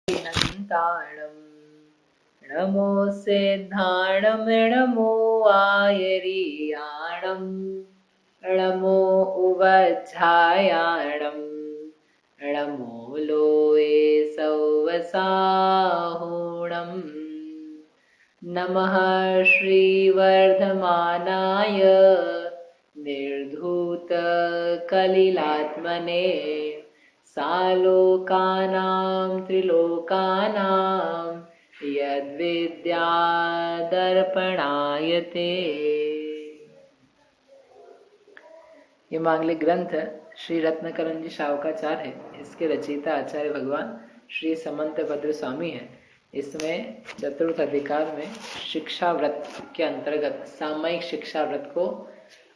हन्ताणम् नमो सिद्धाणं नमो आयरीयाणं नमो उवज्झायाणं नमो लोये सौवसाहुणम् नमः श्रीवर्धमानाय निर्धूतकलिलात्मने सालोकानां त्रिलोकानां यद्विद्यादर्पणायते। ये मांगलिक ग्रंथ श्री रत्नकरण जी शावकाचार्य है। इसके रचयिता आचार्य भगवान श्री समंत भद्र स्वामी है। इसमें चतुर्थ अधिकार में शिक्षा व्रत के अंतर्गत सामयिक शिक्षा व्रत को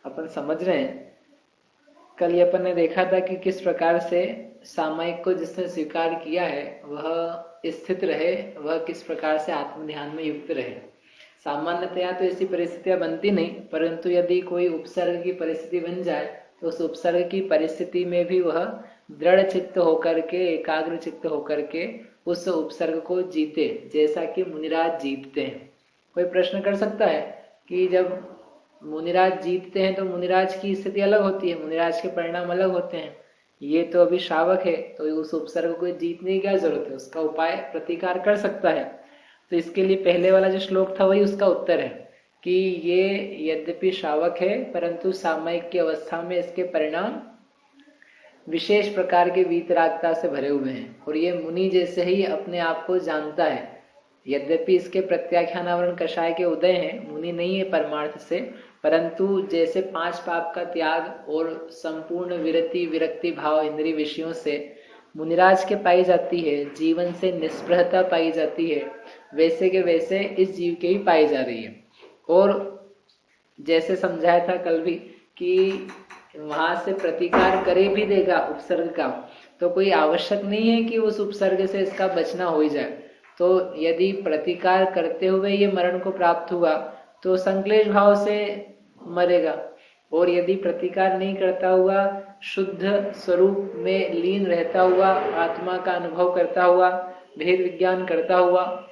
अपन समझ रहे हैं। कल ये अपन ने देखा था कि किस प्रकार से सामयिक को जिसने स्वीकार किया है वह स्थित रहे, वह किस प्रकार से आत्म ध्यान में युक्त रहे। सामान्यतया तो ऐसी परिस्थितियां बनती नहीं, परंतु यदि कोई उपसर्ग की परिस्थिति बन जाए तो उस उपसर्ग की परिस्थिति में भी वह दृढ़ चित्त होकर के, एकाग्र चित्त होकर के उस उपसर्ग को जीते, जैसा कि मुनिराज जीतते हैं। कोई प्रश्न कर सकता है कि जब मुनिराज जीतते हैं तो मुनिराज की स्थिति अलग होती है, मुनिराज के परिणाम अलग होते हैं। ये तो अभी शावक है, तो उस उपसर्ग को जीतने की क्या जरूरत है, उसका उपाय प्रतिकार कर सकता है। तो इसके लिए पहले वाला जो श्लोक था वही उसका उत्तर है कि ये यद्यपि शावक है परंतु सामयिक की अवस्था में इसके परिणाम विशेष प्रकार के वीतरागता से भरे हुए हैं और ये मुनि जैसे ही अपने आप को जानता है। यद्यपि इसके प्रत्याख्यानावरण कषाय के उदय हैं, मुनि नहीं है परमार्थ से, परंतु जैसे 5 पाप का त्याग और संपूर्ण विरति विरक्ति भाव इंद्रिय विषयों से मुनिराज के पाई जाती है, जीवन से निस्पृहता पाई जाती है, वैसे के वैसे इस जीव के भी पाई जा रही है। और जैसे समझाया था कल भी कि वहां से प्रतिकार करे भी देगा उपसर्ग का, तो कोई आवश्यक नहीं है कि उस उपसर्ग से इसका बचना हो ही जाए। तो यदि प्रतिकार करते हुए ये मरण को प्राप्त हुआ तो संक्लेश भाव से मरेगा, और यदि प्रतिकार नहीं करता हुआ शुद्ध स्वरूप में लीन रहता हुआ, आत्मा का अनुभव करता हुआ, भेद विज्ञान करता हुआ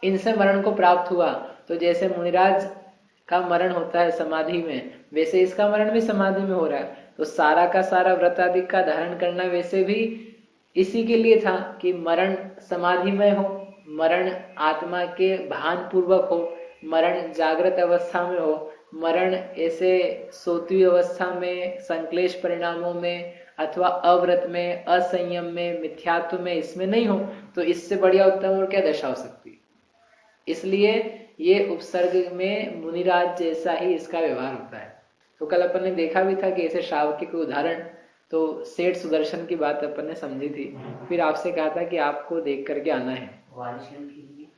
इनसे मरण को प्राप्त हुआ, तो जैसे मुनिराज का मरण होता है समाधि में, वैसे इसका मरण भी समाधि में हो रहा है। तो सारा का सारा व्रत आदि का धारण करना वैसे भी इसी के लिए था कि मरण समाधि में हो, मरण आत्मा के भान पूर्वक हो, मरण जागृत अवस्था में हो, मरण ऐसे सोती अवस्था में संक्लेश परिणामों में अथवा अव्रत में, असंयम में, मिथ्यात्व में, इसमें नहीं हो। तो इससे बढ़िया उत्तम और क्या दशा हो सकती है। इसलिए ये उपसर्ग में मुनिराज जैसा ही इसका व्यवहार होता है। तो कल अपन ने देखा भी था कि ऐसे श्रावक के उदाहरण, तो सेठ सुदर्शन की बात अपन ने समझी थी। फिर आपसे कहा था कि आपको देख करके आना है।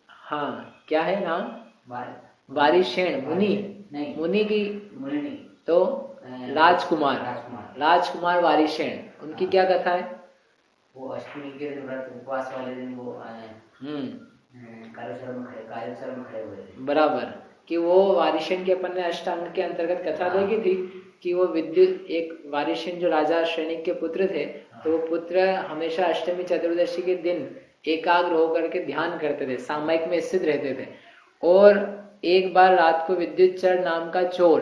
हाँ, क्या है नाम? वारिशेण मुनि नहीं, मुनि की मुनि नहीं, तो राजकुमार वारिशेण, उनकी क्या कथा है? वो अष्टमी के दिन व्रत उपवास वाले दिन वो कार्यशर में खड़े हुए थे। बराबर, कि वो वारिशेन के अपन ने अष्टांग के अंतर्गत कथा देखी थी कि वो विद्युत एक वारिशेन जो राजा श्रेणी के पुत्र थे, तो वो पुत्र हमेशा अष्टमी चतुर्दशी के दिन एकाग्र होकर के ध्यान करते थे, सामयिक में स्थित रहते थे। और एक बार रात को विद्युतचर नाम का चोर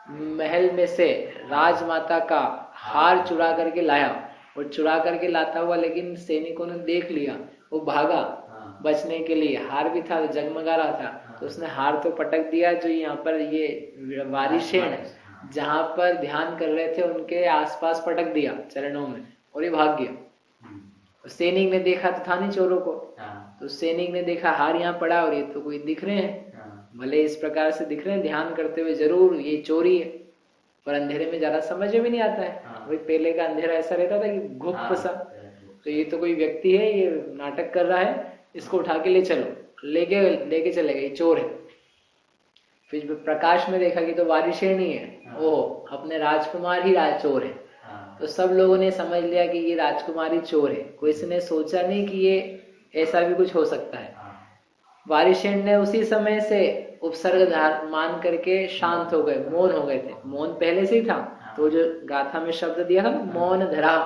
महल में से राजमाता का हार चुरा करके लाया, और चुरा करके लाता हुआ लेकिन सैनिकों ने देख लिया, वो भागा बचने के लिए। हार भी था, जगमगा रहा था, तो उसने हार तो पटक दिया जो यहाँ पर ये वारिशेण जहाँ पर ध्यान कर रहे थे उनके आसपास पटक दिया चरणों में, और ये भाग गया। सैनिक ने देखा तो था नहीं चोरों को, तो सैनिक ने देखा हार यहाँ पड़ा और ये तो कोई दिख रहे हैं, भले इस प्रकार से दिख रहे हैं ध्यान करते हुए, जरूर ये चोरी है। और अंधेरे में ज्यादा समझ में नहीं आता है, वही पहले का अंधेरा ऐसा रहता था कि गुप्त सा, तो ये तो कोई व्यक्ति है, ये नाटक कर रहा है, इसको उठा के ले चलो, लेके चले गए, चोर है। फिर प्रकाश में देखा कि तो वारिशेण ही है, ओह अपने राजकुमार ही चोर है। तो सब लोगों ने समझ लिया कि ये राजकुमार ही चोर है, कोई ने सोचा नहीं कि ये ऐसा भी कुछ हो सकता है। वारिशेण ने उसी समय से उपसर्ग मान करके शांत हो गए, मौन हो गए थे। मौन पहले से ही था, तो जो गाथा में शब्द दिया था मौन धरा,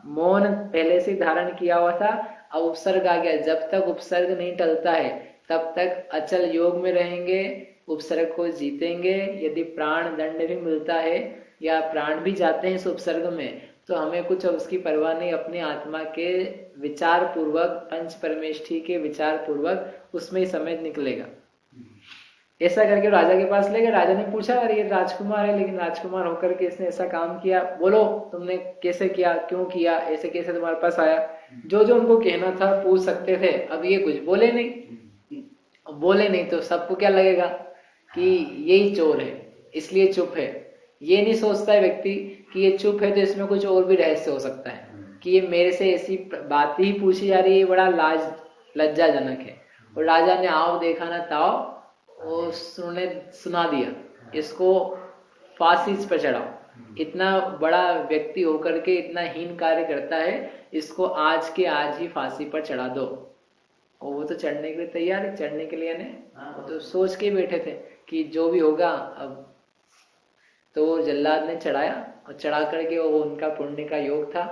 मौन पहले से धारण किया हुआ था, अब उपसर्ग आ गया, जब तक उपसर्ग नहीं टलता है तब तक अचल योग में रहेंगे, उपसर्ग को जीतेंगे। यदि प्राण दंड भी मिलता है या प्राण भी जाते हैं इस उपसर्ग में, तो हमें कुछ उसकी परवाह नहीं, अपनी आत्मा के विचार पूर्वक, पंच परमेष्ठी के विचार पूर्वक उसमें ही समय निकलेगा। ऐसा करके राजा के पास ले गए। राजा ने पूछा, अरे ये राजकुमार है, लेकिन राजकुमार होकर के इसने ऐसा काम किया, बोलो तुमने कैसे किया, क्यों किया, ऐसे कैसे तुम्हारे पास आया। जो जो उनको कहना था पूछ सकते थे, अब ये कुछ बोले नहीं। बोले नहीं तो सबको क्या लगेगा कि यही चोर है, इसलिए चुप है। ये नहीं सोचता है व्यक्ति कि ये चुप है तो इसमें कुछ और भी रहस्य हो सकता है, कि ये मेरे से ऐसी बात ही पूछी जा रही है, बड़ा लज्जाजनक है। और राजा ने आओ देखा ना ताओ, उसने सुना दिया, इसको फांसी पर चढ़ाओ। इतना बड़ा व्यक्ति होकर के इतना हीन कार्य करता है, इसको आज के आज ही फांसी पर चढ़ा दो। और वो तो चढ़ने के लिए तैयार है, चढ़ने के लिए ने वो तो सोच के बैठे थे कि जो भी होगा अब। तो जल्लाद ने चढ़ाया, और चढ़ा करके वो उनका पुण्य का योग था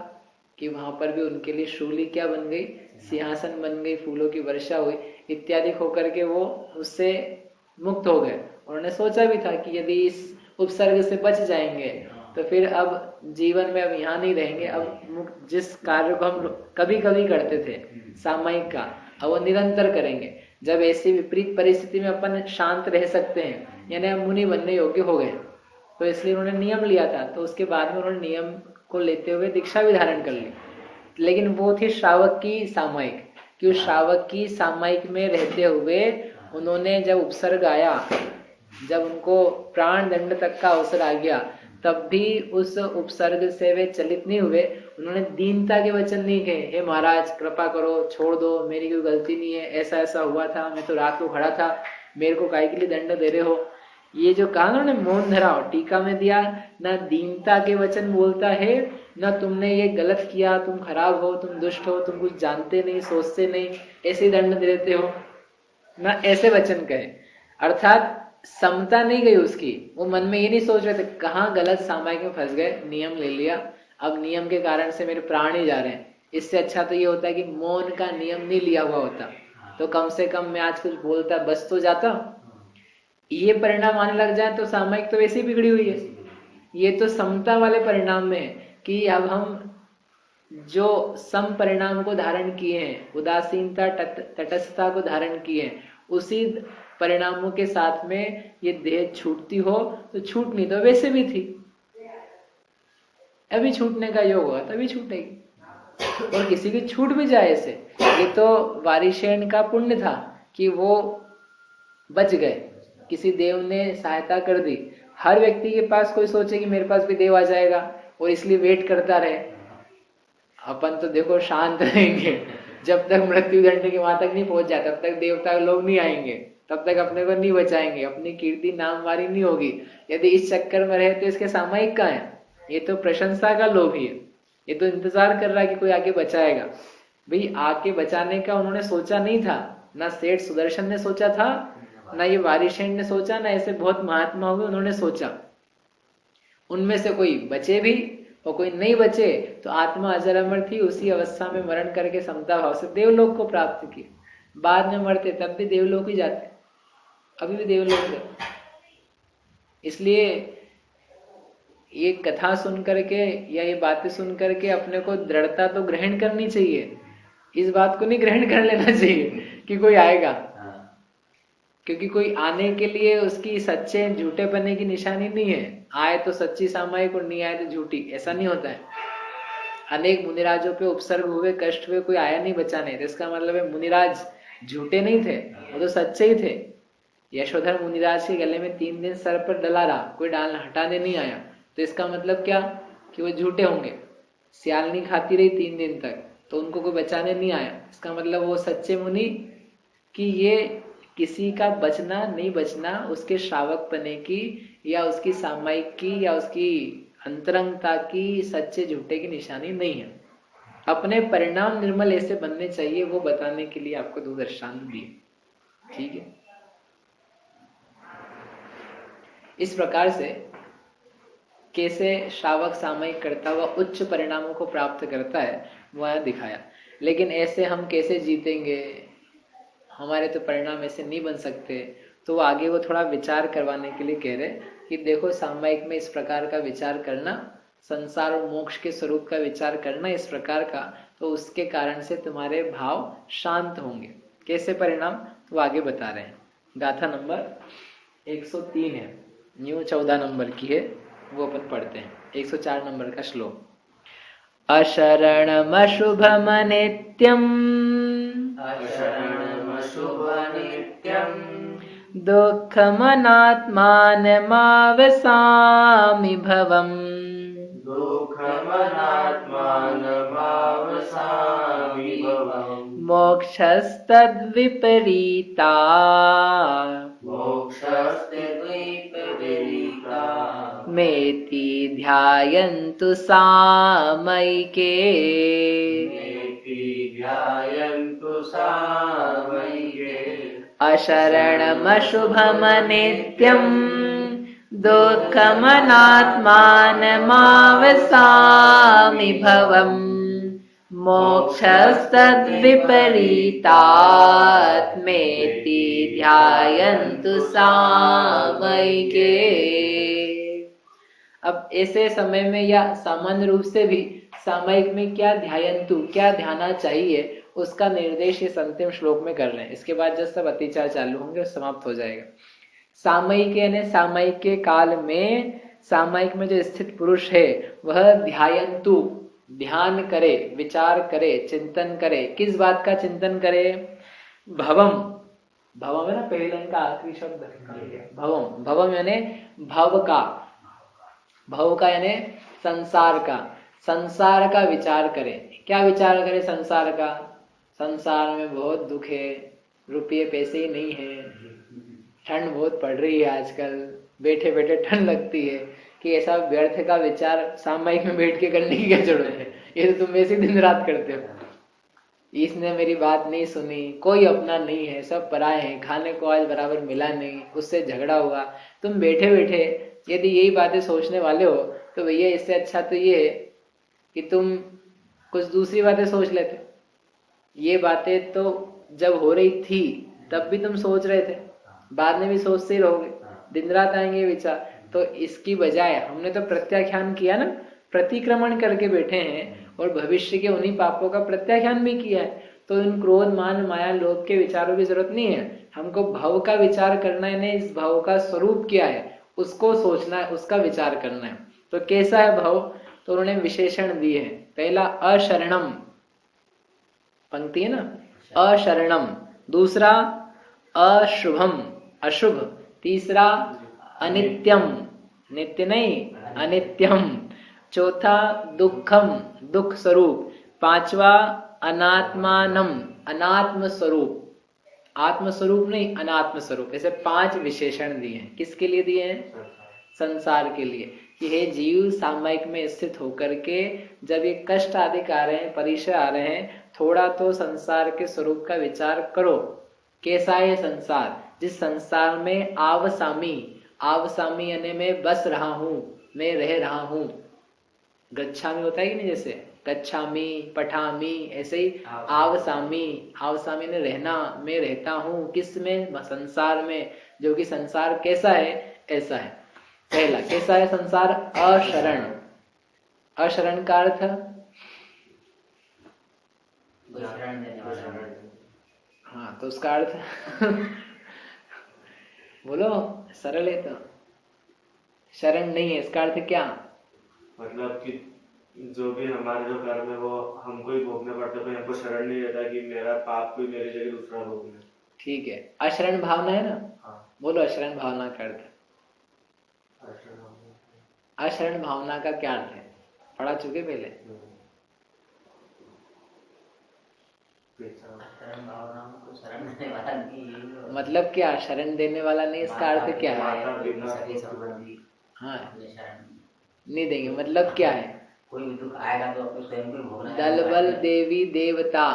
कि वहां पर भी उनके लिए शूली क्या बन गई, सिंहासन बन गई, फूलों की वर्षा हुई इत्यादि होकर के वो उससे मुक्त हो गए। उन्होंने सोचा भी था कि यदि इस उपसर्ग से बच जाएंगे तो फिर अब जीवन में अब यहाँ नहीं रहेंगे, अब जिस कार्य को हम कभी कभी करते थे सामयिक का, अब वो निरंतर करेंगे। जब ऐसी विपरीत परिस्थिति में अपन शांत रह सकते हैं, यानी हम मुनि बनने योग्य हो गए, तो इसलिए उन्होंने नियम लिया था। तो उसके बाद में उन्होंने नियम को लेते हुए दीक्षा भी धारण कर ली, लेकिन वो थी श्रावक की सामयिक। कि उस श्रावक की सामयिक में रहते हुए उन्होंने जब उपसर्ग आया, जब उनको प्राण दंड तक का अवसर आ गया, तब भी उस उपसर्ग से वे चलित नहीं हुए। उन्होंने दीनता के वचन नहीं कहे, हे महाराज कृपा करो, छोड़ दो, मेरी कोई गलती नहीं है, ऐसा ऐसा हुआ था, मैं तो रात को खड़ा था, मेरे को काहे के लिए दंड दे रहे हो। ये जो कहा उन्होंने मौन धराओ, टीका में दिया, ना दीनता के वचन बोलता है, ना तुमने ये गलत किया, तुम खराब हो, तुम दुष्ट हो, तुम कुछ जानते नहीं, सोचते नहीं, ऐसे दंड देते हो, ना ऐसे वचन कहे। अर्थात समता नहीं गई उसकी, वो मन में ये नहीं सोच रहे थे कहाँ गलत सामायिक में फंस गए, नियम ले लिया, अब नियम के कारण से मेरे प्राण ही जा रहे हैं। इससे अच्छा तो ये होता है कि मौन का नियम नहीं लिया हुआ होता, तो कम से कम मैं आज कुछ बोलता बच तो जाता। ये परिणाम आने लग जाए तो सामायिक तो वैसे ही बिगड़ी हुई है। ये तो समता वाले परिणाम में है कि अब हम जो सम परिणाम को धारण किए हैं, उदासीनता तटस्थता को धारण किए हैं, उसी परिणामों के साथ में ये देह छूटती हो तो छूट नहीं तो वैसे भी थी, अभी छूटने का योग होगा तभी छूटेगी। और किसी की छूट भी जाए ऐसे, ये तो वारिशेन का पुण्य था कि वो बच गए, किसी देव ने सहायता कर दी। हर व्यक्ति के पास कोई सोचे कि मेरे पास भी देव आ जाएगा और इसलिए वेट करता रहे। अपन तो देखो शांत रहेंगे, जब तक मृत्यु दंड के वहां तक नहीं पहुंच जाए तब तक देवता लोग नहीं आएंगे, तब तक अपने को नहीं बचाएंगे, अपनी कीर्ति नामवारी नहीं होगी। यदि इस चक्कर में रहे तो इसके सामयिक का है, ये तो प्रशंसा का लोभी है, ये तो इंतजार कर रहा है कि कोई आके बचाएगा। भाई आके बचाने का उन्होंने सोचा नहीं था, ना सेठ सुदर्शन ने सोचा था, ना ये वारिशेन ने सोचा, ना ऐसे बहुत महात्मा हुए उन्होंने सोचा। उनमें से कोई बचे भी और कोई नहीं बचे तो आत्मा अजर अमर थी, उसी अवस्था में मरण करके समता भाव से देवलोक को प्राप्त किए। बाद में मरते तब भी देवलोक ही जाते, अभी भी देवलोक जाते। इसलिए ये कथा सुन करके या ये बातें सुन करके अपने को दृढ़ता तो ग्रहण करनी चाहिए, इस बात को नहीं ग्रहण कर लेना चाहिए कि कोई आएगा, क्योंकि कोई आने के लिए उसकी सच्चे झूठे बनने की निशानी नहीं है। आए तो सच्ची सामायिक और नहीं आए तो झूठी, ऐसा नहीं होता है। अनेक मुनिराजों पे उपसर्ग हुए, कष्ट हुए, कोई आया नहीं बचाने, तो इसका मतलब है मुनिराज झूठे नहीं थे, वो तो सच्चे ही थे। यशोधर मुनिराज के गले में 3 दिन सर पर डला रहा, कोई डाल हटाने नहीं आया, तो इसका मतलब क्या कि वो झूठे होंगे। सियालनी खाती रही 3 दिन तक तो उनको कोई बचाने नहीं आया, इसका मतलब वो सच्चे मुनि। कि ये किसी का बचना नहीं बचना उसके श्रावक पने की या उसकी सामायिक की या उसकी अंतरंगता की, सच्चे झूठे की निशानी नहीं है। अपने परिणाम निर्मल ऐसे बनने चाहिए, वो बताने के लिए आपको 2 दृष्टांत दिए। ठीक है, इस प्रकार से कैसे श्रावक सामयिक करता हुआ उच्च परिणामों को प्राप्त करता है वह दिखाया। लेकिन ऐसे हम कैसे जीतेंगे, हमारे तो परिणाम ऐसे नहीं बन सकते। तो आगे वो थोड़ा विचार करवाने के लिए कह रहे कि देखो सामयिक में इस प्रकार का विचार करना, संसार और मोक्ष के स्वरूप का विचार करना इस प्रकार का, तो उसके कारण से तुम्हारे भाव शांत होंगे। कैसे परिणाम, तो आगे बता रहे हैं। गाथा नंबर 103 है, न्यू 14 नंबर की है, वो अपन पढ़ते हैं। 104 नंबर का श्लोक। अशरणमशुभमनित्यम् दुःखमनात्मानमावसामि भवम् मोक्षस्तद्विपरीता मेति ध्यायन्तु सामयिके अशरणमशुभमनित्यम् दुःखमनात्मानमावसामि भवम् मोक्षस्तद्विपरीतात्मेति ध्यायन्तु सामयिके। अब ऐसे समय में या सामान्य रूप से भी सामयिक में क्या ध्यायन्तु, क्या ध्याना चाहिए, उसका निर्देश इस अंतिम श्लोक में कर रहे हैं। इसके बाद जब सब अतिचार चालू होंगे और समाप्त हो जाएगा। सामयिक यानी सामयिक के काल में, सामयिक में जो स्थित पुरुष है वह ध्यायन्तु, ध्यान करे, विचार करे, चिंतन करे। किस बात का चिंतन करे? भवम, भवम है ना पहले लाइन का आखिरी शब्द, भवम, भवम यानी भव का, भव का यानी संसार का, संसार का विचार करे। क्या विचार करे संसार का? संसार में बहुत दुख है, रुपये पैसे ही नहीं है, ठंड बहुत पड़ रही है आजकल, बैठे बैठे ठंड लगती है, कि ऐसा व्यर्थ का विचार सामयिक में बैठ के करने की क्या जरूरत है, ये तो तुम वैसे दिन रात करते हो। इसने मेरी बात नहीं सुनी, कोई अपना नहीं है, सब पराए हैं, खाने को आज बराबर मिला नहीं, उससे झगड़ा हुआ। तुम बैठे बैठे यदि यही बातें सोचने वाले हो तो भैया इससे अच्छा तो ये है कि तुम कुछ दूसरी बातें सोच लेते। ये बातें तो जब हो रही थी तब भी तुम सोच रहे थे, बाद में भी सोचते ही रहोगे, दिन रात आएंगे विचार। तो इसकी बजाय हमने तो प्रत्याख्यान किया ना, प्रतिक्रमण करके बैठे हैं और भविष्य के उन्हीं पापों का प्रत्याख्यान भी किया है। तो इन क्रोध मान माया लोभ के विचारों की जरूरत नहीं है, हमको भव का विचार करना है। इस भव का स्वरूप क्या है उसको सोचना है, उसका विचार करना है। तो कैसा है भव, तो उन्होंने विशेषण दिए हैं। पहला अशरणम, पंक्ति है ना, अशरणम। दूसरा अशुभम, अशुभ। तीसरा अनित्यम, नित्य नहीं अनित्यम। चौथा दुखम, दुख स्वरूप। पांचवा अनात्मानम, अनात्म स्वरूप, आत्म स्वरूप नहीं अनात्म स्वरूप। ऐसे 5 विशेषण दिए हैं। किसके लिए दिए हैं? संसार के लिए, कि हे जीव सामयिक में स्थित होकर के जब ये कष्ट आदि आ रहे हैं, परिचय आ रहे हैं, थोड़ा तो संसार के स्वरूप का विचार करो। कैसा है संसार? जिस संसार में आवसामी, आवसामी यानी मैं बस रहा हूं, मैं रह रहा हूं। गच्छामी होता है कि नहीं, जैसे गच्छामी पठामी, ऐसे ही आवसामी, आवसामी ने रहना, मैं रहता हूं। किस में? संसार में। जो कि संसार कैसा है? ऐसा है। पहला कैसा है संसार? अशरण। अशरण का अर्थ हाँ, तो उसका अर्थ बोलो, सरल है तो। शरण नहीं है, इसका अर्थ क्या? मतलब कि जो भी हमारे जो कर्म है वो हमको ही भोगने पड़ते, कोई हमको शरण नहीं रहता कि मेरा पाप कोई मेरी जगह दूसरा भोगने। ठीक है, अशरण भावना है ना। हाँ। बोलो अशरण भावना का अर्थ। अशरण भावना का क्या अर्थ है? पढ़ा चुके पहले? मतलब क्या? शरण देने वाला नहीं, इसका अर्थ क्या है? हाँ, नहीं देंगे, मतलब क्या है? कोई भी दुख आएगा तो अपने स्वयं को भोगना है। दल बल देवी देवता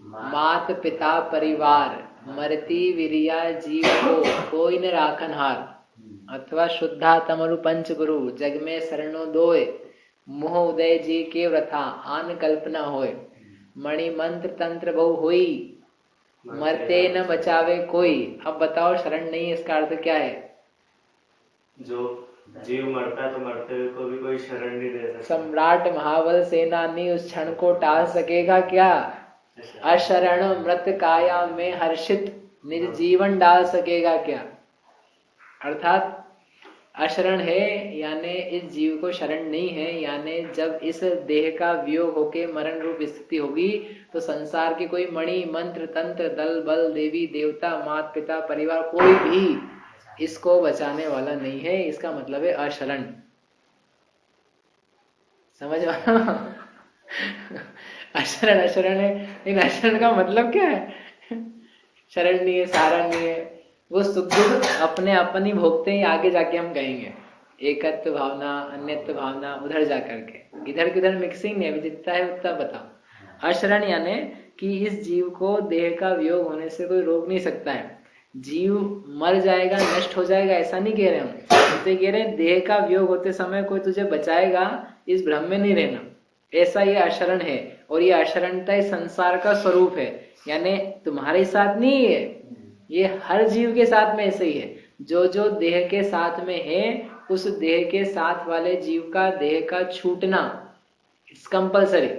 मात पिता परिवार मरती विरिया जीव को कोई न राखन हार। अथवा शुद्धा तमरु पंच गुरु जग में शरणो दोय मोह उदय जी के व्रथा आन कल्पना होय। मणि मंत्र तंत्र बहु होई, मरते न बचावे कोई। अब बताओ शरण नहीं, इसका अर्थ क्या है? जो जीव मरता है तो मरते हुए को भी कोई शरण नहीं दे सकता। सम्राट महाबल सेनानी उस क्षण को टाल सकेगा क्या? अशरण मृत काया में हर्षित निज जीवन डाल सकेगा क्या? अर्थात अशरण है यानी इस जीव को शरण नहीं है, यानी जब इस देह का वियोग होके मरण रूप स्थिति होगी तो संसार के कोई मणि मंत्र तंत्र दल बल देवी देवता माता पिता परिवार कोई भी इसको बचाने वाला नहीं है। इसका मतलब है अशरण। समझ अशरण अशरण है, लेकिन अशरण का मतलब क्या है? शरण नहीं है, सहारा नहीं है, वो सुख दुख अपने अपन ही भोगते हैं। आगे जाके हम कहेंगे एकत्व भावना अन्यत्व भावना उधर जा करके, इधर किधर मिक्सिंग नहीं, जितना है उतना बताओ। अशरण यानी कि इस जीव को देह का वियोग होने से कोई रोक नहीं सकता है। जीव मर जाएगा नष्ट हो जाएगा ऐसा नहीं कह रहे हम, तो कह रहे हैं देह का वियोग होते समय कोई तुझे बचाएगा, इस भ्रम में नहीं रहना, ऐसा ये अशरण है। और ये अशरणता इस संसार का स्वरूप है, यानी तुम्हारे साथ नहीं है, ये हर जीव के साथ में ऐसे ही है। जो जो देह के साथ में है उस देह के साथ वाले जीव का देह का छूटना इट्स कंपल्सरी,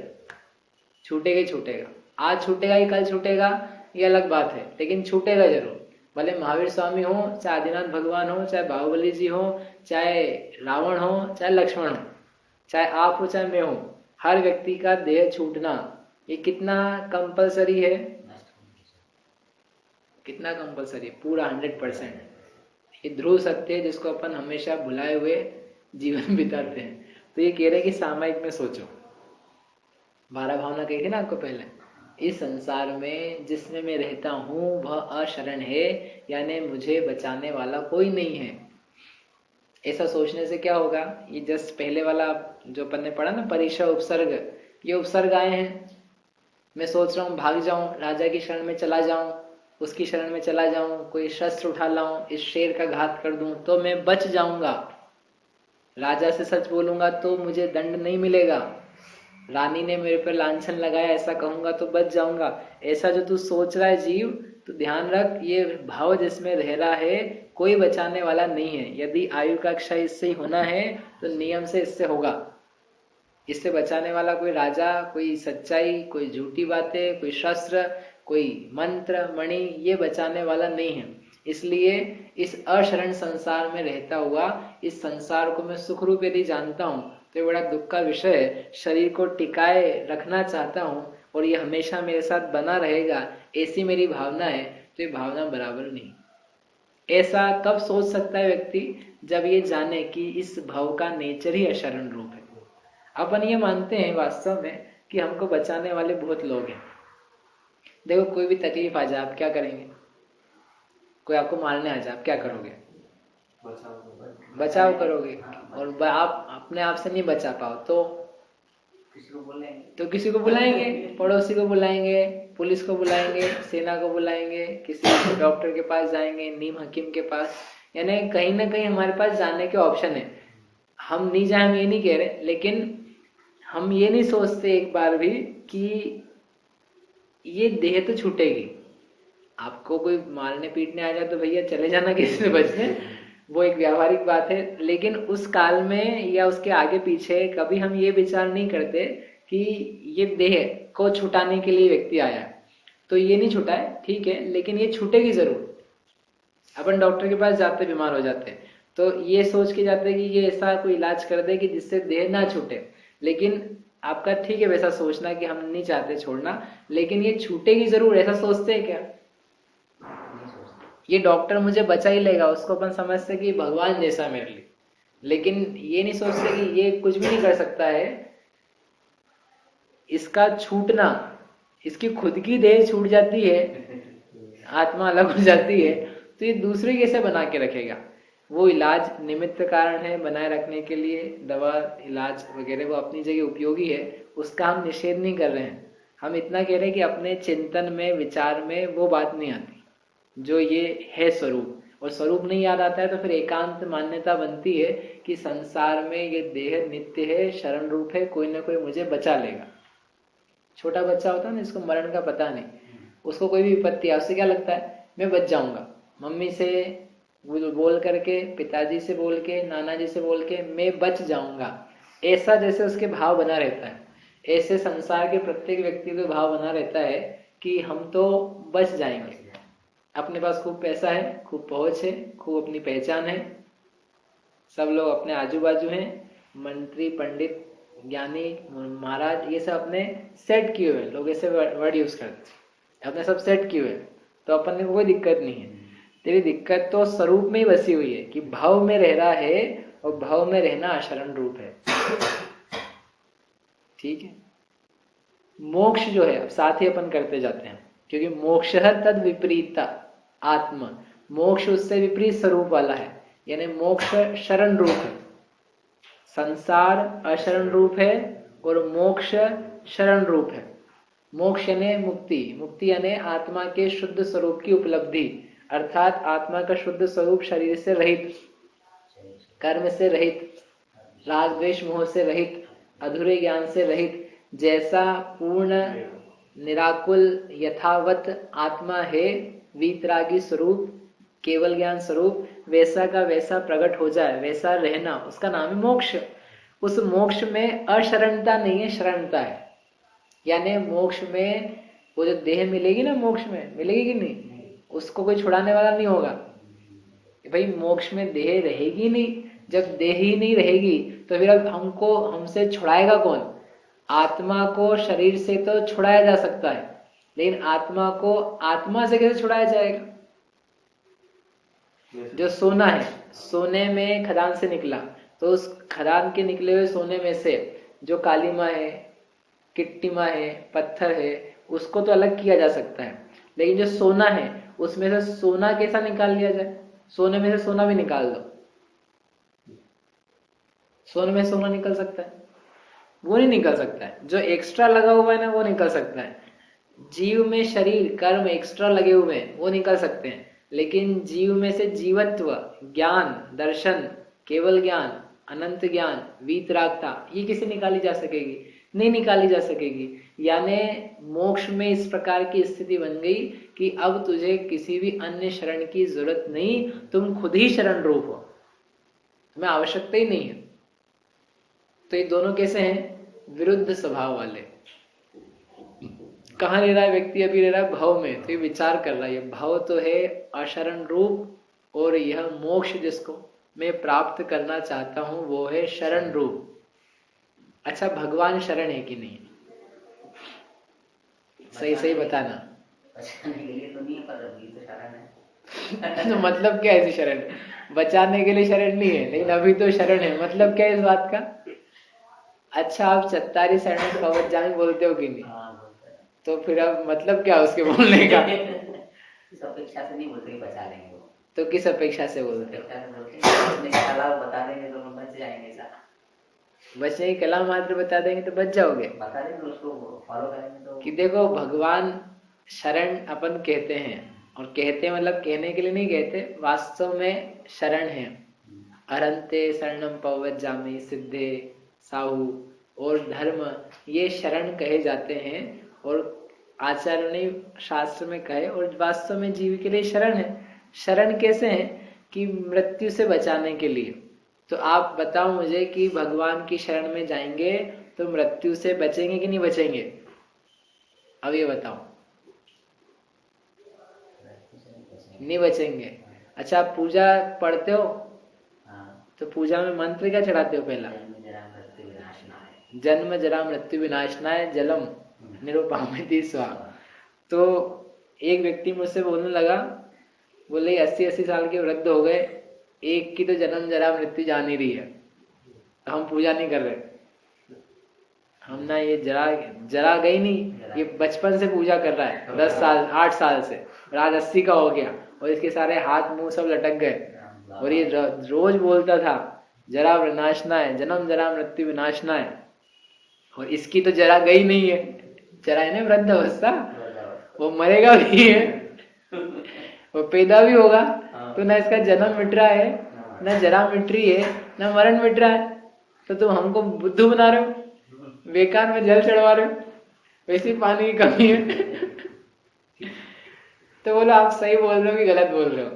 छूटेगा ही छूटेगा। आज छूटेगा कि कल छूटेगा ये अलग बात है, लेकिन छूटेगा जरूर। भले महावीर स्वामी हो, चाहे आदिनाथ भगवान हो, चाहे बाहुबली जी हो, चाहे रावण हो, चाहे लक्ष्मण हो, चाहे आप हो चाहे मैं हो, हर व्यक्ति का देह छूटना ये कितना कंपल्सरी है? कितना कंपल्सरी? पूरा 100%। ये ध्रुव सत्य है जिसको अपन हमेशा भुलाए हुए जीवन बिताते हैं। तो ये कह रहे कि सामायिक में सोचो। 12 भावना कही थी ना आपको पहले, इस संसार में जिसमें मैं रहता हूँ वह अशरण है, यानी मुझे बचाने वाला कोई नहीं है। ऐसा सोचने से क्या होगा? ये जस्ट पहले वाला जो अपन ने पढ़ा ना परिसर उपसर्ग, ये उपसर्ग आए हैं। मैं सोच रहा हूँ भाग जाऊं, राजा की शरण में चला जाऊं, उसकी शरण में चला जाऊं, कोई शस्त्र उठा लाऊं, इस शेर का घात कर दूं तो मैं बच जाऊंगा, राजा से सच बोलूंगा तो मुझे दंड नहीं मिलेगा, रानी ने मेरे पर लांछन लगाया ऐसा कहूंगा तो बच जाऊंगा। ऐसा जो तू सोच रहा है जीव, तो ध्यान रख ये भाव जिसमें रह रहा है कोई बचाने वाला नहीं है। यदि आयु का क्षय इससे ही होना है तो नियम से इससे होगा। इससे बचाने वाला कोई राजा, कोई सच्चाई, कोई झूठी बातें, कोई शस्त्र, कोई मंत्र मणि, ये बचाने वाला नहीं है। इसलिए इस अशरण संसार में रहता हुआ इस संसार को मैं सुख रूप यदि जानता हूँ तो बड़ा दुख का विषय है। शरीर को टिकाए रखना चाहता हूँ और ये हमेशा मेरे साथ बना रहेगा, ऐसी मेरी भावना है, तो ये भावना बराबर नहीं। ऐसा कब सोच सकता है व्यक्ति? जब ये जाने कि इस भाव का नेचर ही अशरण रूप है। अपन ये मानते हैं वास्तव में कि हमको बचाने वाले बहुत लोग हैं। देखो कोई भी तकलीफ आ जाए आप क्या करेंगे? कोई आपको मारने आ जाए आप क्या करोगे? बचाव करोगे। और आप अपने आप से नहीं बचा पाओ तो किसी को बुलाएंगे, पड़ोसी को बुलाएंगे, पुलिस को बुलाएंगे, सेना को बुलाएंगे, किसी डॉक्टर के पास जाएंगे, नीम हकीम के पास। यानी कहीं ना कहीं हमारे पास जाने के ऑप्शन है। हम नहीं जाए हम ये नहीं कह रहे, लेकिन हम ये नहीं सोचते एक बार भी कि ये देह तो छूटेगी। आपको कोई मारने पीटने आ जाए तो भैया चले जाना किसी से बचने, वो एक व्यावहारिक बात है। लेकिन उस काल में या उसके आगे पीछे कभी हम ये विचार नहीं करते कि ये देह को छुटाने के लिए व्यक्ति आया, तो ये नहीं छुटाए ठीक है, लेकिन ये छूटेगी जरूर। अपन डॉक्टर के पास जाते बीमार हो जाते हैं तो ये सोच के जाते हैं कि ये ऐसा कोई इलाज कर दे कि जिससे देह ना छूटे। लेकिन आपका ठीक है वैसा सोचना कि हम नहीं चाहते छोड़ना, लेकिन ये छूटेगी जरूर, ऐसा सोचते हैं क्या? ये डॉक्टर मुझे बचा ही लेगा, उसको अपन समझते कि भगवान जैसा मेरे लिए, लेकिन ये नहीं सोचते कि ये कुछ भी नहीं कर सकता है। इसका छूटना, इसकी खुद की देह छूट जाती है, आत्मा अलग हो जाती है, तो ये दूसरे कैसे बना के रखेगा? वो इलाज निमित्त कारण है बनाए रखने के लिए, दवा इलाज वगैरह वो अपनी जगह उपयोगी है, उसका हम निषेध नहीं कर रहे हैं। हम इतना कह रहे हैं कि अपने चिंतन में विचार में वो बात नहीं आती जो ये है स्वरूप। और स्वरूप नहीं याद आता है तो फिर एकांत मान्यता बनती है कि संसार में ये देह नित्य है, शरण रूप है, कोई ना कोई मुझे बचा लेगा। छोटा बच्चा होता है ना, जिसको मरण का पता नहीं, उसको कोई भी विपत्ति है, उससे क्या लगता है मैं बच जाऊंगा। मम्मी से बोल करके, पिताजी से बोल के, नाना जी से बोल के मैं बच जाऊंगा, ऐसा जैसे उसके भाव बना रहता है, ऐसे संसार के प्रत्येक व्यक्ति को भाव बना रहता है कि हम तो बच जाएंगे। अपने पास खूब पैसा है, खूब पहुंच है, खूब अपनी पहचान है, सब लोग अपने आजू बाजू हैं, मंत्री, पंडित, ज्ञानी, महाराज, ये सब अपने सेट किए हुए हैं। लोग ऐसे वर्ड यूज करते हैं, अपने सब सेट किए हुए हैं, तो अपन को कोई दिक्कत नहीं है। तेरी दिक्कत तो स्वरूप में ही बसी हुई है कि भाव में रह रहा है, और भाव में रहना अशरण रूप है। ठीक है। मोक्ष जो है, अब साथ ही अपन करते जाते हैं, क्योंकि मोक्ष तद विपरीत आत्मा, मोक्ष उससे विपरीत स्वरूप वाला है, यानी मोक्ष शरण रूप है। संसार अशरण रूप है और मोक्ष शरण रूप है। मोक्ष यानी मुक्ति, मुक्ति यानी आत्मा के शुद्ध स्वरूप की उपलब्धि, अर्थात आत्मा का शुद्ध स्वरूप शरीर से रहित, कर्म से रहित, राग द्वेष मोह से रहित, अधूरे ज्ञान से रहित, जैसा पूर्ण निराकुल यथावत आत्मा है, वीतरागी स्वरूप, केवल ज्ञान स्वरूप, वैसा का वैसा प्रकट हो जाए, वैसा रहना, उसका नाम है मोक्ष। उस मोक्ष में अशरणता नहीं है, शरणता है। यानी मोक्ष में वो जो देह मिलेगी ना, मोक्ष में मिलेगी कि नहीं, उसको कोई छुड़ाने वाला नहीं होगा। भाई मोक्ष में देह रहेगी नहीं, जब देह ही नहीं रहेगी तो फिर अब हमसे छुड़ाएगा कौन? आत्मा को शरीर से तो छुड़ाया जा सकता है, लेकिन आत्मा को आत्मा से कैसे छुड़ाया जाएगा? जो सोना है, सोने में खदान से निकला, तो उस खदान के निकले हुए सोने में से जो कालीमा है, किट्टीमा है, पत्थर है, उसको तो अलग किया जा सकता है, लेकिन जो सोना है उसमें से सोना कैसा निकाल लिया जाए? सोने में से सोना भी निकाल दो, सोने में सोना निकल सकता है? वो नहीं निकल सकता है। जो एक्स्ट्रा लगा हुआ है ना, वो निकल सकता है। जीव में शरीर, कर्म एक्स्ट्रा लगे हुए हैं, वो निकल सकते हैं, लेकिन जीव में से जीवत्व, ज्ञान, दर्शन, केवल ज्ञान, अनंत ज्ञान, वीतरागता, ये किसे निकाली जा सकेगी? नहीं निकाली जा सकेगी। यानी मोक्ष में इस प्रकार की स्थिति बन गई कि अब तुझे किसी भी अन्य शरण की जरूरत नहीं, तुम खुद ही शरण रूप हो, तुम्हें आवश्यकता ही नहीं है। तो ये दोनों कैसे हैं? विरुद्ध स्वभाव वाले। कहाँ ले रहा है व्यक्ति? अभी ले रहा है भाव में, तो ये विचार कर रहा है, ये भाव तो है अशरण रूप, और यह मोक्ष जिसको मैं प्राप्त करना चाहता हूं वो है शरण रूप। अच्छा, भगवान शरण है कि नहीं? सही सही बताना। बचाने के लिए तो नहीं, पर अभी तो शरण है। तो मतलब क्या है इसी शरण? बचाने के लिए शरण नहीं है, लेकिन अभी तो शरण है, मतलब क्या है इस बात का? अच्छा, आप चत्तारी शरण कवच जामी बोलते हो कि नहीं? तो फिर अब मतलब क्या उसके बोलने का? इस अपेक्षा से नहीं बोलते कि बचा लेंगे वो। तो किस अपेक्षा से बोलते हो? बता देंगे तो बच जाएंगे। बचने की कला मात्र बता देंगे तो बच जाओगे? बता देंगे, उसको फॉलो करेंगे तो। कि देखो, भगवान शरण अपन कहते हैं, और कहते मतलब कहने के लिए नहीं कहते, वास्तव में शरण है। अरंते शरणम पवज्जामि, सिद्धे, साहू और धर्म, ये शरण कहे जाते हैं, और आचार्यों ने शास्त्र में कहे, और वास्तव में जीव के लिए शरण है। शरण कैसे है? कि मृत्यु से बचाने के लिए। तो आप बताओ मुझे कि भगवान की शरण में जाएंगे तो मृत्यु से बचेंगे कि नहीं बचेंगे? अब ये बताओ। नहीं बचेंगे। अच्छा, आप पूजा पढ़ते हो? तो पूजा में मंत्र क्या चढ़ाते हो? पहला जन्म जरा मृत्यु विनाशनाय जलम निरुपामिति स्वाहा। तो एक व्यक्ति मुझसे बोलने लगा, बोले 80-80 साल के वृद्ध हो गए, एक की तो जन्म जरा मृत्यु जान ही रही है, तो हम पूजा नहीं कर रहे। हम ना, ये जरा गई नहीं, ये बचपन से पूजा कर रहा है, 10 साल 8 साल से, और आज 80 का हो गया, और इसके सारे हाथ मुंह सब लटक गए, और ये रोज बोलता था जरा विनाशना है, जन्म जरा मृत्यु विनाशना है, और इसकी तो जरा गई नहीं है। जरा है ना वृद्ध अवस्था, वो मरेगा भी है, वो पैदा भी होगा, तो ना इसका जन्म मिट रहा है, ना जरा मिट रही है, ना मरण मिट रहा है, तो तुम हमको बुद्धू बना रहे हो, बेकार में जल चढ़वा रहे हो। वैसे ही पानी की कमी है। तो बोलो आप सही बोल रहे हो कि गलत बोल रहे हो?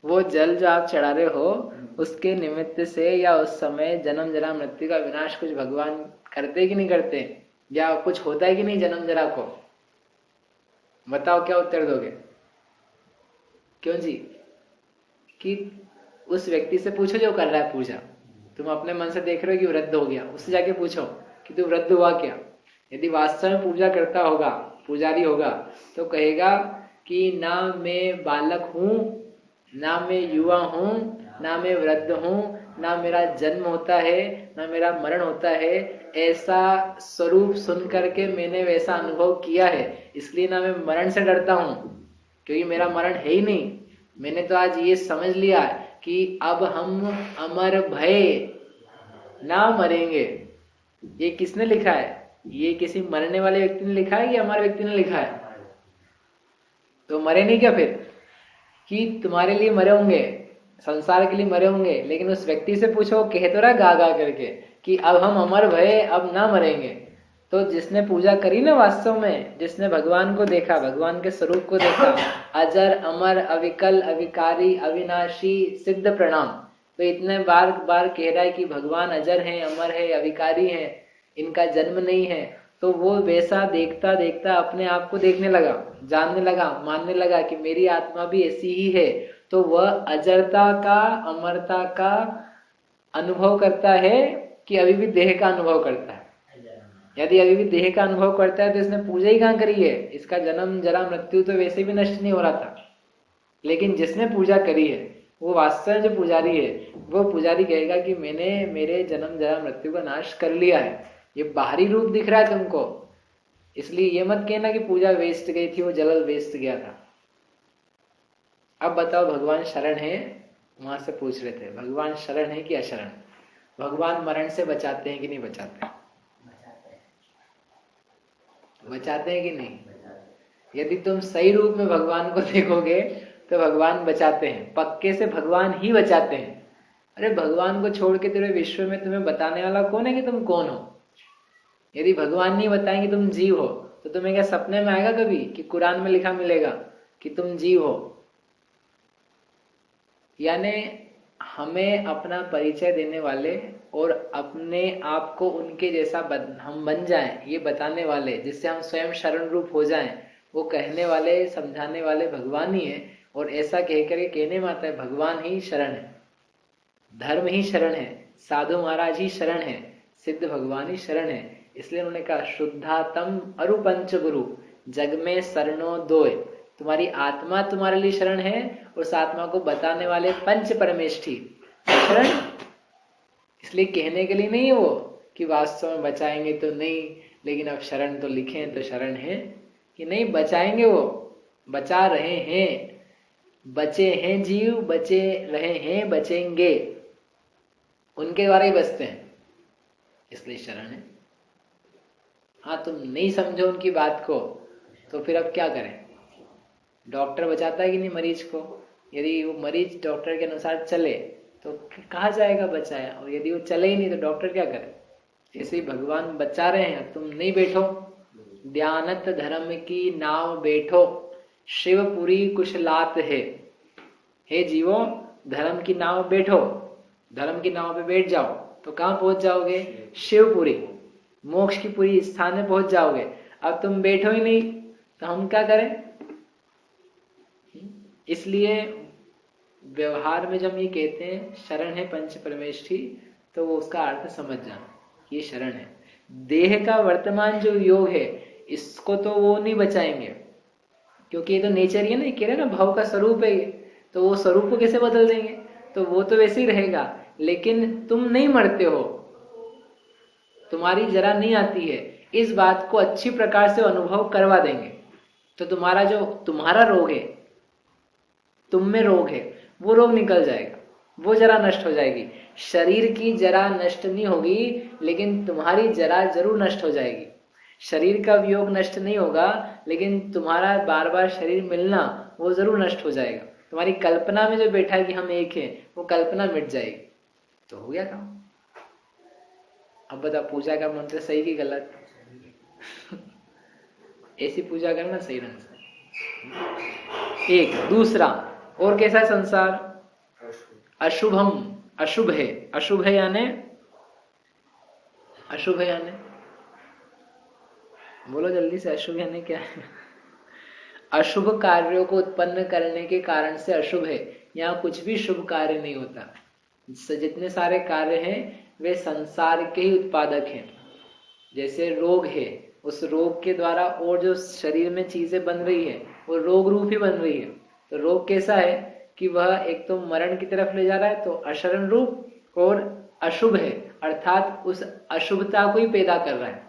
वो जल जो आप चढ़ा रहे हो उसके निमित्त से या उस समय जन्म जरा मृत्यु का विनाश कुछ भगवान करते कि नहीं करते, या कुछ होता है कि नहीं जन्म जरा को? बताओ क्या उत्तर दोगे? क्यों जी? कि उस व्यक्ति से पूछो जो कर रहा है पूजा। तुम अपने मन से देख रहे हो कि वृद्ध हो गया, उससे जाके पूछो कि तू वृद्ध हुआ क्या। यदि वास्तव में पूजा करता होगा, पुजारी होगा, तो कहेगा कि ना मैं बालक हूं, ना मैं युवा हूं, ना मैं वृद्ध हूं, ना मेरा जन्म होता है, ना मेरा मरण होता है। ऐसा स्वरूप सुन करके मैंने वैसा अनुभव किया है, इसलिए ना मैं मरण से डरता हूं, क्योंकि मेरा मरण है ही नहीं। मैंने तो आज ये समझ लिया कि अब हम अमर भय ना मरेंगे। ये किसने लिखा है? ये किसी मरने वाले व्यक्ति ने लिखा है कि अमर व्यक्ति ने लिखा है? तो मरे नहीं क्या फिर? कि तुम्हारे लिए मरे होंगे, संसार के लिए मरे होंगे, लेकिन उस व्यक्ति से पूछो, कह तो रहा गा गा करके कि अब हम अमर भये, अब ना मरेंगे। तो जिसने पूजा करी ना, वास्तव में जिसने भगवान को देखा, भगवान के स्वरूप को देखा, अजर अमर अविकल अविकारी अविनाशी सिद्ध प्रणाम, तो इतने बार बार कह रहा है कि भगवान अजर हैं, अमर है, अविकारी हैं, इनका जन्म नहीं है। तो वो वैसा देखता देखता अपने आप को देखने लगा, जानने लगा, मानने लगा कि मेरी आत्मा भी ऐसी ही है। तो वह अजरता का, अमरता का अनुभव करता है कि अभी भी देह का अनुभव करता है? यदि अभी भी देह का अनुभव करता है तो इसने पूजा ही कहाँ करी है? इसका जन्म जरा मृत्यु तो वैसे भी नष्ट नहीं हो रहा था। लेकिन जिसने पूजा करी है, वो वास्तव में जो पुजारी है, वो पुजारी कहेगा कि मैंने मेरे जन्म जरा मृत्यु का नाश कर लिया है। ये बाहरी रूप दिख रहा है तुमको, इसलिए ये मत कहना कि पूजा वेस्ट गई थी, वो जल वेस्ट गया था। अब बताओ, भगवान शरण है? वहां से पूछ रहे थे, भगवान शरण है कि अशरण? भगवान मरण से बचाते हैं कि नहीं बचाते? बचाते हैं कि नहीं? यदि तुम सही रूप में भगवान को देखोगे तो भगवान बचाते हैं, पक्के से भगवान ही बचाते हैं। अरे भगवान को छोड़ के तेरे विश्व में तुम्हें बताने वाला कौन है कि तुम कौन हो? यदि भगवान नहीं बताएंगे तुम जीव हो, तो तुम्हें क्या सपने में आएगा कभी कि कुरान में लिखा मिलेगा कि तुम जीव हो? यानी हमें अपना परिचय देने वाले और अपने आप को उनके जैसा हम बन जाएं, ये बताने वाले, जिससे हम स्वयं शरण रूप हो जाएं, वो कहने वाले, समझाने वाले भगवान ही है। और ऐसा कहकर के कहने में आता है भगवान ही शरण है, धर्म ही शरण है, साधु महाराज ही शरण है, सिद्ध भगवान ही शरण है। इसलिए उन्होंने कहा शुद्धातम अरु पंच गुरु जग में शरणो दोय। तुम्हारी आत्मा तुम्हारे लिए शरण है, उस आत्मा को बताने वाले पंच परमेष्ठी शरण। इसलिए कहने के लिए नहीं है वो कि वास्तव में बचाएंगे तो नहीं, लेकिन अब शरण तो लिखे तो शरण है कि नहीं बचाएंगे, वो बचा रहे हैं, बचे हैं जीव, बचे रहे हैं, बचेंगे, उनके द्वारा ही बचते हैं, इसलिए शरण है। हाँ, तुम नहीं समझो उनकी बात को तो फिर अब क्या करें? डॉक्टर बचाता है कि नहीं मरीज को? यदि वो मरीज डॉक्टर के अनुसार चले तो कहा जाएगा बचाया, और यदि वो चले ही नहीं तो डॉक्टर क्या करे? ऐसे ही भगवान बचा रहे हैं, तुम नहीं बैठो, ध्यानत धर्म की नाव बैठो, शिवपुरी कुशलात है। हे जीवो, धर्म की नाव बैठो, धर्म की नाव पे बैठ जाओ तो कहाँ पहुंच जाओगे? शिवपुरी, मोक्ष की पूरी स्थान में पहुंच जाओगे। अब तुम बैठो ही नहीं तो हम क्या करें? इसलिए व्यवहार में जब हम ये कहते हैं शरण है पंच परमेष्ठी, तो वो उसका अर्थ समझ जाना, ये शरण है। देह का वर्तमान जो योग है, इसको तो वो नहीं बचाएंगे, क्योंकि ये तो नेचर ही है ना, कह रहे ना भाव का स्वरूप है ये, तो वो स्वरूप को कैसे बदल देंगे? तो वो तो वैसे ही रहेगा। लेकिन तुम नहीं मरते हो, तुम्हारी जरा नहीं आती है, इस बात को अच्छी प्रकार से अनुभव करवा देंगे। तो तुम्हारा जो तुम्हारा रोग है, तुम में रोग है, वो रोग निकल जाएगा, वो जरा नष्ट हो जाएगी। शरीर की जरा नष्ट नहीं होगी, लेकिन तुम्हारी जरा जरूर नष्ट हो जाएगी। शरीर का वियोग नष्ट नहीं होगा, लेकिन तुम्हारा बार बार शरीर मिलना वो जरूर नष्ट हो जाएगा। तुम्हारी कल्पना में जो बैठा है कि हम एक हैं, वो कल्पना मिट जाएगी, तो हो गया काम। अब बता, पूजा का मंत्र सही कि गलत? ऐसी पूजा करना सही ढंग से। एक दूसरा और कैसा है संसार? अशुभम, अशुभ है। अशुभ है यानी, अशुभ है यानी, बोलो जल्दी से, अशुभ यानी क्या है? अशुभ कार्यों को उत्पन्न करने के कारण से अशुभ है। यहाँ कुछ भी शुभ कार्य नहीं होता। जितने सारे कार्य हैं वे संसार के ही उत्पादक हैं। जैसे रोग है, उस रोग के द्वारा और जो शरीर में चीजें बन रही है वो रोग रूप ही बन रही है। तो रोग कैसा है कि वह एक तो मरण की तरफ ले जा रहा है, तो अशरण रूप, और अशुभ है अर्थात उस अशुभता को ही पैदा कर रहा है।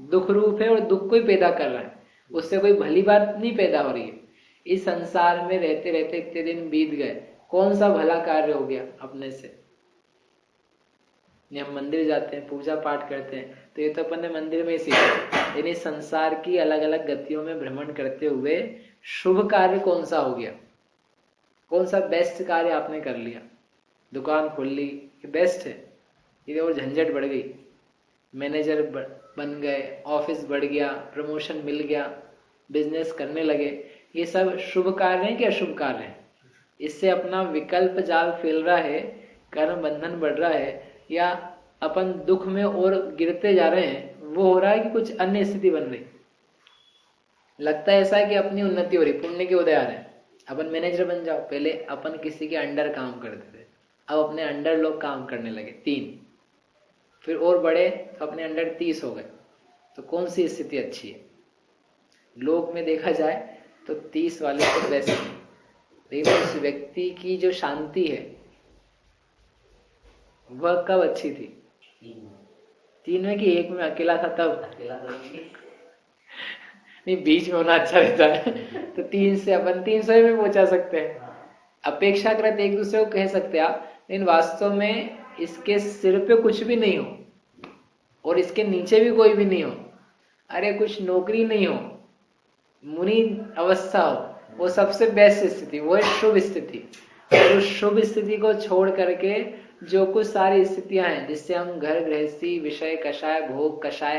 दुख रूप है और दुख को ही पैदा कर रहा है, उससे कोई भली बात नहीं पैदा हो रही है। इस संसार में रहते रहते इतने दिन बीत गए, कौन सा भला कार्य हो गया अपने से? हम मंदिर जाते हैं, पूजा पाठ करते हैं, तो ये तो अपन ने मंदिर में ही सीखा। यानी संसार की अलग अलग गतियों में भ्रमण करते हुए शुभ कार्य कौन सा हो गया? कौन सा बेस्ट कार्य आपने कर लिया? दुकान खोल ली, ये बेस्ट है। ये और झंझट बढ़ गई, मैनेजर बन गए, ऑफिस बढ़ गया, प्रमोशन मिल गया, बिजनेस करने लगे, ये सब शुभ कार्य है कि अशुभ कार्य है? इससे अपना विकल्प जाल फैल रहा है, कर्म बंधन बढ़ रहा है, या अपन दुख में और गिरते जा रहे हैं, वो हो रहा है कि कुछ अन्य स्थिति बन रही? लगता है ऐसा है कि अपनी उन्नति हो रही, पुण्य के उदय आ रहे हैं। अपन मैनेजर बन जाओ, पहले अपन किसी के अंडर काम करते थे, अब अपने अंडर लोग काम करने लगे 3, फिर और बड़े तो अपने अंडर 30 हो गए। तो कौन सी स्थिति अच्छी है? लोक में देखा जाए तो 30 वाले तो बेस्ट है, लेकिन उस व्यक्ति की जो शांति है वह कब अच्छी थी? 3 में कि 1 में अकेला था तब? अकेला तो नहीं, बीच में होना अच्छा रहता है। तो 3 से अपन 300 में पहुंचा सकते हैं, अपेक्षाकृत एक दूसरे को कह सकते हैं आप, लेकिन वास्तव में इसके सिर पे कुछ भी नहीं हो और इसके नीचे भी कोई भी नहीं हो, अरे कुछ नौकरी नहीं हो, मुनि अवस्था हो, वो सबसे बेस्ट स्थिति, वो है शुभ स्थिति। और उस शुभ स्थिति को छोड़ करके जो कुछ सारी स्थितियां हैं जिससे हम घर गृहस्थी विषय कषाय भोग कषाय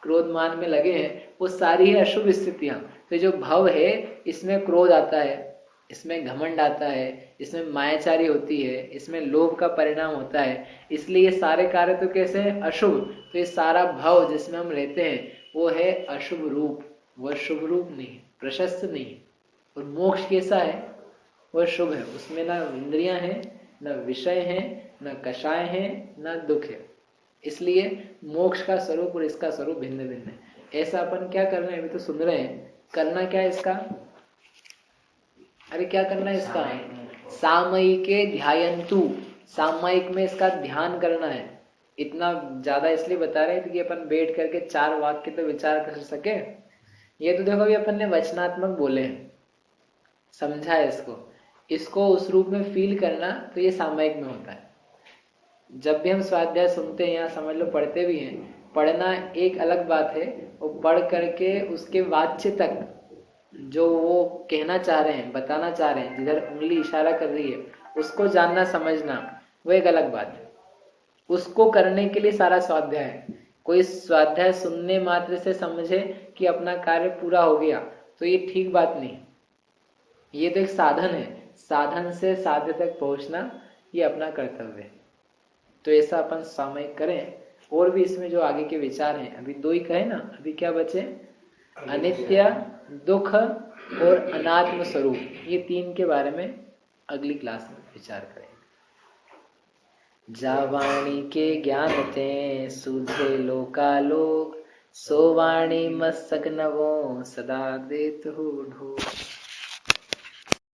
क्रोध मान में लगे हैं, वो सारी है अशुभ स्थितियां। तो जो भव है इसमें क्रोध आता है, इसमें घमंड आता है, इसमें मायाचारी होती है, इसमें लोभ का परिणाम होता है, इसलिए ये सारे कार्य तो कैसे हैं? अशुभ। तो ये सारा भव जिसमें हम रहते हैं वो है अशुभ रूप, वह शुभ रूप नहीं, प्रशस्त नहीं। और मोक्ष कैसा है? वह शुभ है, उसमें ना इंद्रियां हैं, न विषय हैं, न कषाय हैं, न दुख है। इसलिए मोक्ष का स्वरूप और इसका स्वरूप भिन्न भिन्न है। ऐसा अपन क्या कर रहे हैं? अभी तो सुन रहे हैं, करना क्या है इसका? अरे क्या करना है इसका? सामयिके ध्यायन्तु, सामयिक में इसका ध्यान करना है। इतना ज्यादा इसलिए बता रहे थे कि अपन बैठ करके 4 वाक्य तो विचार कर सके। ये तो देखो अभी अपन ने वचनात्मक बोले हैं, समझा है इसको उस रूप में फील करना, तो ये सामयिक में होता है। जब भी हम स्वाध्याय सुनते हैं या समझ लो पढ़ते भी हैं, पढ़ना एक अलग बात है, और पढ़ करके उसके वाच्य तक जो वो कहना चाह रहे हैं, बताना चाह रहे हैं, जिधर उंगली इशारा कर रही है उसको जानना समझना, वो एक अलग बात है। उसको करने के लिए सारा स्वाध्याय है। कोई स्वाध्याय सुनने मात्र से समझे कि अपना कार्य पूरा हो गया, तो ये ठीक बात नहीं। ये तो एक साधन है, साधन से साध्य तक पहुंचना ये अपना कर्तव्य है। तो ऐसा अपन सामयिक करें। और भी इसमें जो आगे के विचार हैं, अभी 2 ही कहे ना, अभी क्या बचे? अनित्य, दुख और अनात्म स्वरूप, ये 3 के बारे में अगली क्लास में विचार करेंगे। जावाणी के ज्ञान ते सुधे लोकालोक, सो वाणी मस्तक नवो सदा देत हो ढो।